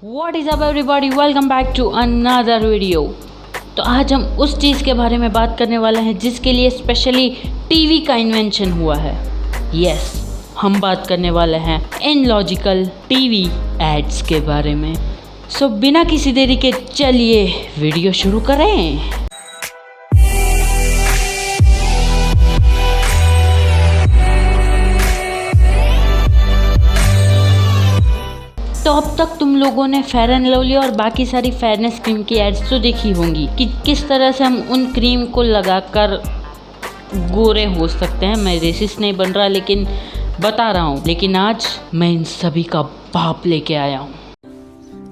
What is up everybody, welcome back to another video। तो आज हम उस चीज़ के बारे में बात करने वाले हैं जिसके लिए स्पेशली टीवी का इन्वेंशन हुआ है। यस, हम बात करने वाले हैं इनलॉजिकल टीवी एड्स के बारे में। सो बिना किसी देरी के चलिए वीडियो शुरू करें। तो अब तक तुम लोगों ने फेयर एंड लवली और बाकी सारी फेयरनेस क्रीम की एड्स तो देखी होंगी कि किस तरह से हम उन क्रीम को लगाकर गोरे हो सकते हैं। मैं रेसिस्ट नहीं बन रहा, लेकिन बता रहा हूँ। लेकिन आज मैं इन सभी का बाप लेके आया हूँ।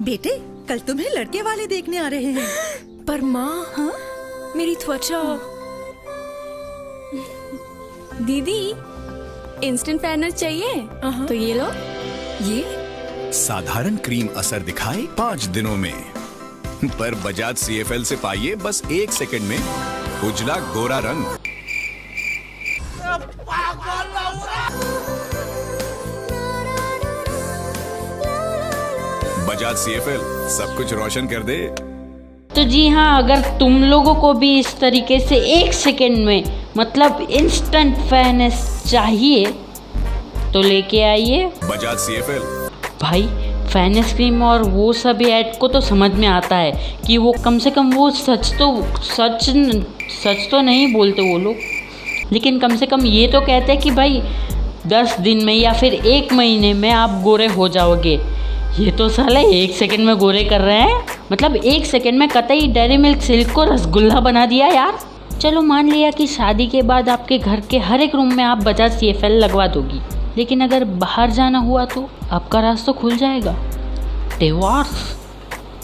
बेटे, कल तुम्हें लड़के वाले देखने आ रहे हैं। पर माँ, हाँ? मेरी त्वचा। दीदी, इंस्टेंट फेयरनेस चाहिए? तो ये लो। ये साधारण क्रीम असर दिखाए 5 दिनों में, पर बजाज CFL से पाइए बस 1 सेकंड में उजला गोरा रंग। बजाज CFL सब कुछ रोशन कर दे। तो जी हाँ, अगर तुम लोगों को भी इस तरीके से 1 सेकंड में मतलब इंस्टेंट फेयरनेस चाहिए तो लेके आइए बजाज CFL। भाई फेयरनेस क्रीम और वो सभी ऐड को तो समझ में आता है कि वो कम से कम वो सच तो नहीं बोलते वो लोग, लेकिन कम से कम ये तो कहते हैं कि भाई 10 दिन में या फिर 1 महीने में आप गोरे हो जाओगे। ये तो साले 1 सेकंड में गोरे कर रहे हैं। मतलब 1 सेकंड में कतई डेयरी मिल्क सिल्क को रसगुल्ला बना दिया यार। चलो मान लिया कि शादी के बाद आपके घर के हर एक रूम में आप बजाज CFL लगवा दोगी, लेकिन अगर बाहर जाना हुआ तो आपका रास्ता खुल जाएगा। डिवोर्स,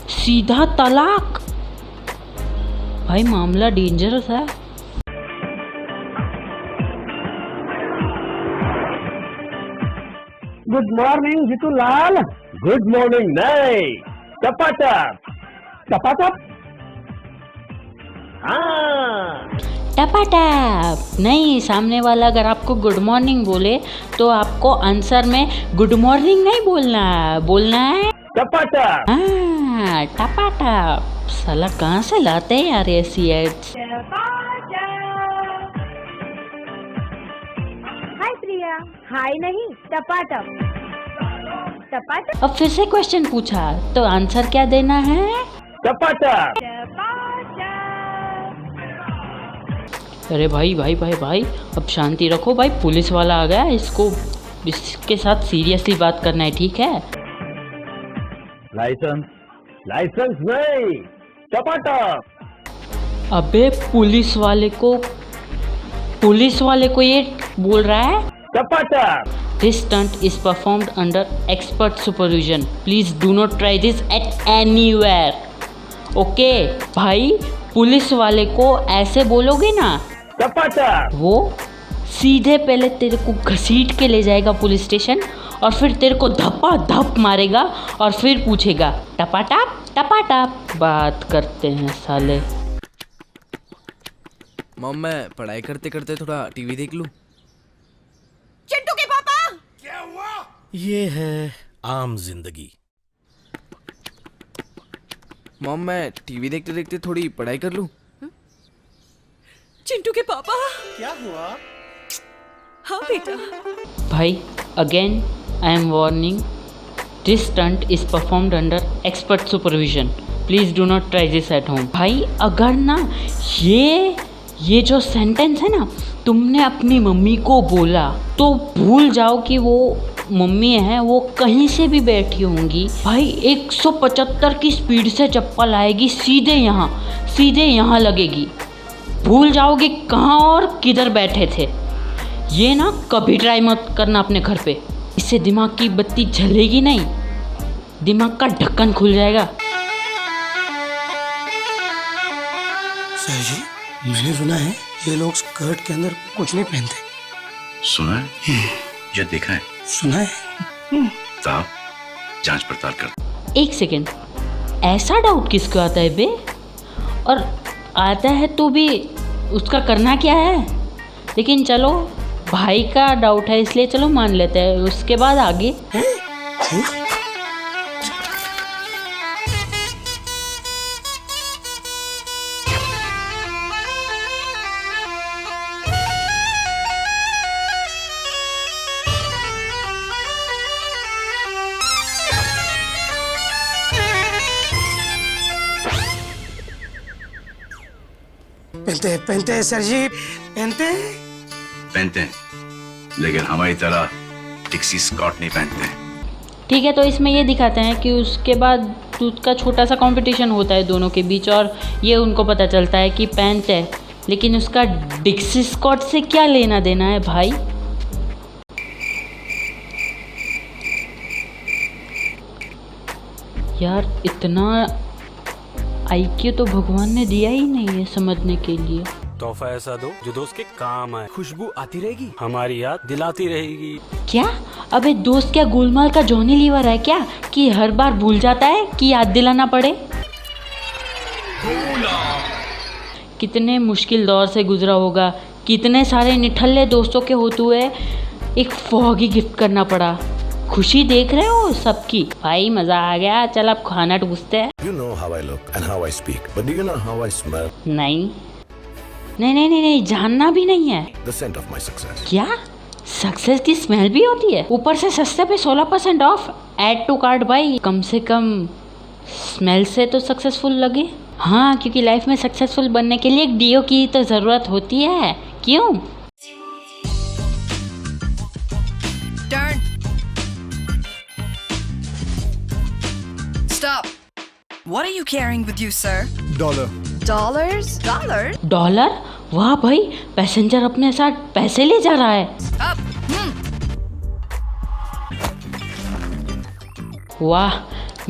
सीधा तलाक। भाई मामला डेंजरस है। गुड मॉर्निंग जीतू लाल। गुड मॉर्निंग नहीं, टपाटप टपाटप। हाँ, टपाटप नहीं। सामने वाला अगर आपको गुड मॉर्निंग बोले तो आपको आंसर में गुड मॉर्निंग नहीं बोलना है टपाटप। हाँ, टपाटप। साला कहाँ से लाते हैं यार ऐसी एड्स। हाय प्रिया। हाय नहीं, टपाटप टपाटप। अब फिर से क्वेश्चन पूछा तो आंसर क्या देना है? टपाटप। अरे भाई भाई भाई भाई, अब शांति रखो भाई। पुलिस वाला आ गया, इसके साथ सीरियसली बात करना है, ठीक है? लाइसेंस लाइसेंस नहीं, टपाटप। अबे पुलिस वाले को ये बोल रहा है टपाटप। This stunt is performed under expert supervision. Please do not try this at anywhere. Okay भाई, पुलिस वाले को ऐसे बोलोगे ना, टपाटप। वो सीधे पहले तेरे को घसीट के ले जाएगा पुलिस स्टेशन और फिर तेरे को धप्पा धप मारेगा और फिर पूछेगा टपाटप टपाटप। बात करते हैं साले। मॉम, मैं पढ़ाई करते करते थोड़ा टीवी देख लूं? चिंटू के पापा। ये है आम जिंदगी। मॉम, मैं टीवी देखते देखते थोड़ी पढ़ाई कर लूं? चिंटू के पापा। क्या हुआ? हाँ बेटा। भाई again I am warning, this stunt is performed under expert supervision. Please do not try this at home. भाई अगर ना ये जो सेंटेंस है ना, तुमने अपनी मम्मी को बोला तो भूल जाओ कि वो मम्मी है, वो कहीं से भी बैठी होंगी। भाई 175 की स्पीड से चप्पल आएगी, सीधे यहाँ लगेगी। भूल जाओगे कहाँ और किधर बैठे थे। ये ना कभी ट्राई मत करना अपने घर पे। इससे दिमाग की बत्ती जलेगी नहीं, दिमाग का ढक्कन खुल जाएगा। सर जी, मैंने सुना है ये लोग स्कर्ट के अंदर कुछ नहीं पहनते। सुना है या देखा है? सुना है। साहब, जांच पड़ताल कर। 1 सेकेंड, ऐसा डाउट किसको आता है बे? और आता है तो भी उसका करना क्या है? लेकिन चलो, भाई का डाउट है इसलिए चलो मान लेते हैं, उसके बाद आगे। पहनते हैं सर जी, पहनते हैं। पहनते हैं, लेकिन हमारी तरह डिक्सी स्कॉट नहीं पहनते हैं। ठीक है, तो इसमें ये दिखाते हैं कि उसके बाद दूध का छोटा सा कंपटीशन होता है दोनों के बीच, और ये उनको पता चलता है कि पैंट है, लेकिन उसका डिक्सी स्कॉट से क्या लेना देना है भाई। यार इतना आईक्यू तो भगवान ने दिया ही नहीं है समझने के लिए। तोहफा ऐसा दो जो दोस्त के काम आए, खुशबू आती रहेगी, हमारी याद दिलाती रहेगी। क्या? अबे दोस्त क्या गोलमाल का जॉनी लीवर है क्या कि हर बार भूल जाता है कि याद दिलाना पड़े। कितने मुश्किल दौर से गुजरा होगा, कितने सारे निठल्ले दोस्तों के होते हुए एक फॉगी गिफ्ट करना पड़ा। खुशी देख रहे हो सबकी? भाई मजा आ गया। चल अब खाना टूसते हैं। You know how I look and how I speak, but do you know how I smell? नहीं नहीं नहीं नहीं नहीं, जानना भी नहीं है। The scent of my success. क्या सक्सेस की स्मेल भी होती है? ऊपर से सस्ते पे 16% ऑफ। ऐड टू कार्ट भाई। कम से कम स्मेल से तो सक्सेसफुल लगे। हाँ, क्योंकि लाइफ में सक्सेसफुल बनने के लिए एक डीओ की तो ज़रूरत होती है। क्यों? Turn. Stop. What are you carrying with you, sir? Dollar. Dollars? Dollars? Dollar? वाह भाई, पैसेंजर अपने साथ पैसे ले जा रहा है। Up. वाह,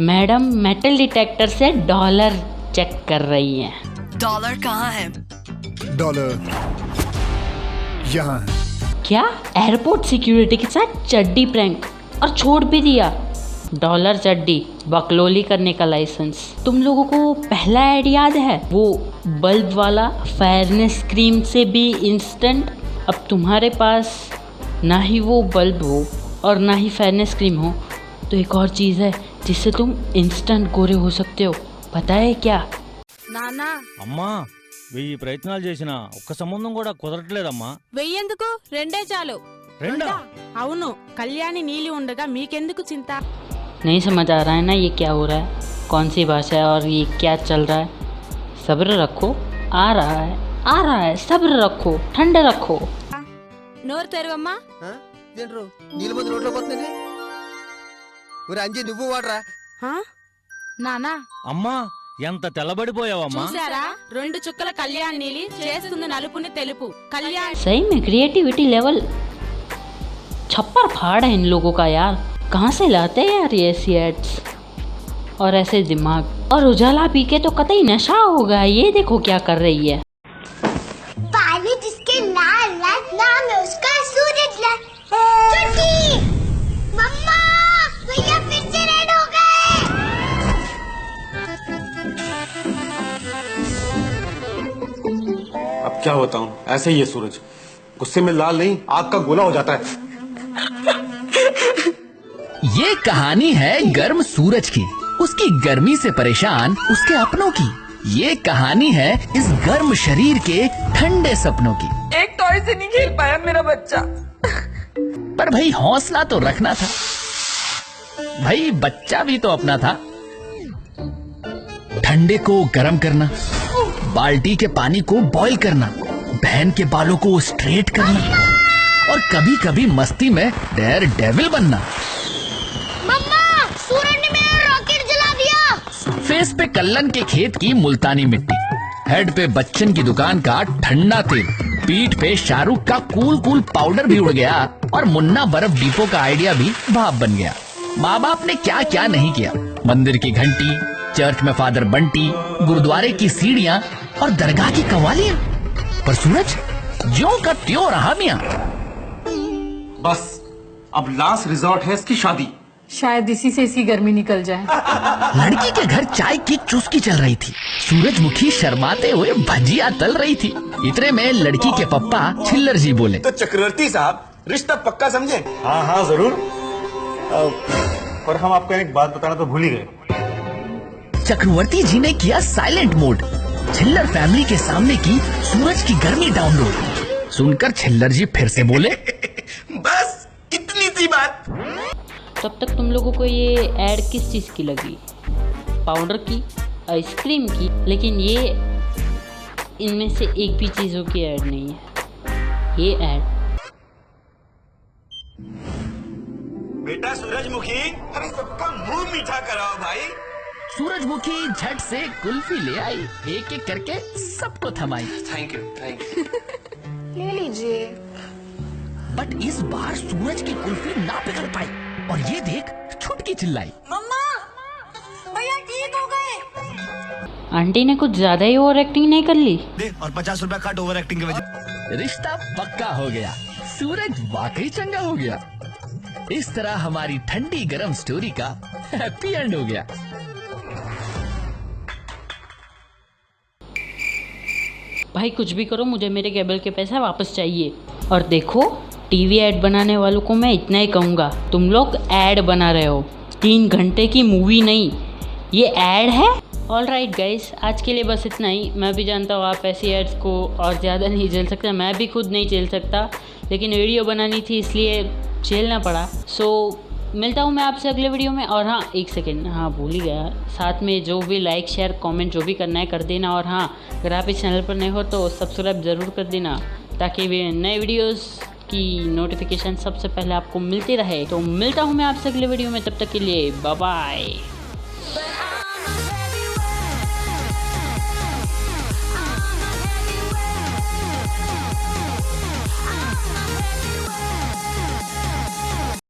मैडम मेटल डिटेक्टर से डॉलर चेक कर रही हैं। डॉलर कहाँ है? Dollar. यहाँ. क्या? एयरपोर्ट सिक्योरिटी के साथ चड्डी प्रैंक, और छोड़ भी दिया। डॉलर चड्डी बकलोली करने का लाइसेंस। तुम लोगों को पहला ऐड याद है, वो बल्ब वाला, फेयरनेस क्रीम से भी इंस्टेंट। अब तुम्हारे पास ना ही वो बल्ब हो और ना ही फेयरनेस क्रीम हो, तो एक और चीज़ है जिससे तुम इंस्टेंट गोरे हो सकते हो। पता है क्या? నానా అమ్మా 1000 ప్రయత్నాలు చేసినా ఒక్క సంబంధం కూడా కుదరట్లేదమ్మా. వెయ్యేందుకు? రెండే చాలు. రెండా? అవును, కళ్యాణి నీలి ఉండగా మీకెందుకు చింత? नहीं समझ आ रहा है ना ये क्या हो रहा है, कौन सी भाषा है और ये क्या चल रहा है। सब्र रखो, आ रहा है, आ रहा है। सब्र रखो, ठंड रखो। నోరు తెరవమ్మా. నీళ్ళ మంది రోడ్లో పోతుంది. అంజీ నువ్వు వాడరా. నానా అమ్మా ఎంత తెల్లబడిపోయావమ్మా. చూసారా, 2 చుక్కల కళ్యాణ్ నీలి చేస్తుంది నలుపుని తెలుపు. కళ్యాణ్ सही में क्रिएटिविटी लेवल छप्पर फाड़ है इन लोगों का यार। कहाँ से लाते हैं यार ये ऐसी एड्स और ऐसे दिमाग। और उजाला पी के तो कतई नशा होगा। ये देखो क्या कर रही है। पानी जिसके लाल लाल नाम है उसका सूरज लाल। छुट्टी मम्मा, भैया फिर से रेड हो गए। अब क्या बताऊं, ऐसे ही है सूरज, गुस्से में लाल नहीं आग का गोला हो जाता है। ये कहानी है गर्म सूरज की, उसकी गर्मी से परेशान उसके अपनों की। ये कहानी है इस गर्म शरीर के ठंडे सपनों की। एक टॉय से नहीं खेल पाया मेरा बच्चा। पर भाई हौसला तो रखना था, भाई बच्चा भी तो अपना था। ठंडे को गर्म करना, बाल्टी के पानी को बॉईल करना, बहन के बालों को स्ट्रेट करना, और कभी कभी मस्ती में डेयर डेविल बनना। मम्मा, सूरज ने मेरा रॉकेट जला दिया। फेस पे कल्लन के खेत की मुल्तानी मिट्टी, हेड पे बच्चन की दुकान का ठंडा तेल, पीठ पे शाहरुख का कूल कूल पाउडर भी उड़ गया, और मुन्ना बर्फ डिपो का आइडिया भी भाप बन गया। माँ बाप ने क्या क्या नहीं किया, मंदिर की घंटी, चर्च में फादर बंटी, गुरुद्वारे की सीढ़ियाँ और दरगाह की कवालियाँ, पर सूरज ज्यों का त्यों रहा मियाँ। बस अब लास्ट रिजॉर्ट है इसकी शादी। शायद इसी से इसकी गर्मी निकल जाए। लड़की के घर चाय की चुस्की चल रही थी, सूरजमुखी शर्माते हुए भजिया तल रही थी। इतने में लड़की के पप्पा छिल्लर जी बोले, तो चक्रवर्ती साहब रिश्ता पक्का समझे? हाँ हाँ जरूर, पर हम आपको एक बात बताना तो भूल ही गए। चक्रवर्ती जी ने किया साइलेंट मोड, छिल्लर फैमिली के सामने की सूरज की गर्मी डाउनलोड। सुनकर छिल्लर जी फिर से बोले, बस इतनी सी बात। तब तक तुम लोगों को ये ऐड किस चीज़ की लगी? पाउडर की, आइसक्रीम की, लेकिन ये इनमें से एक भी चीज़ों की ऐड नहीं है। ये ऐड बेटा सूरजमुखी, अरे सबका मुंह मीठा कराओ भाई। सूरजमुखी झट से कुल्फी ले आई, एक एक करके सबको थमाई। थैंक यू ले लीजिए। बट इस बार सूरज की कुल्फी ना पिघल पाई और ये देख छुटकी चिल्लाई। मम्मा, भैया ठीक हो गए। आंटी ने कुछ ज़्यादा ही ओवर एक्टिंग नहीं कर ली? और 50 रुपया काट ओवर एक्टिंग की वजह। रिश्ता पक्का हो गया, सूरज वाकई चंगा हो गया। इस तरह हमारी ठंडी गरम स्टोरी का हैप्पी एंड हो गया। भाई कुछ भी करो, मुझे मेरे केबल के पैसे वापस चाहिए। और देखो, टीवी ऐड बनाने वालों को मैं इतना ही कहूँगा, तुम लोग ऐड बना रहे हो, 3 घंटे की मूवी नहीं, ये ऐड है। ऑलराइट गाइस, आज के लिए बस इतना ही। मैं भी जानता हूँ आप ऐसी एड्स को और ज़्यादा नहीं झेल सकते, मैं भी खुद नहीं झेल सकता, लेकिन वीडियो बनानी थी इसलिए झेलना पड़ा। सो मिलता हूँ मैं आपसे अगले वीडियो में। और हाँ, एक सेकेंड, हाँ भूल ही गया, साथ में जो भी लाइक शेयर कमेंट जो भी करना है कर देना। और हाँ, अगर आप इस चैनल पर नए हो तो सब्सक्राइब ज़रूर कर देना, ताकि वे नए वीडियोस की नोटिफिकेशन सबसे पहले आपको मिलती रहे। तो मिलता हूँ मैं आपसे अगले वीडियो में, तब तक के लिए बाय बाय।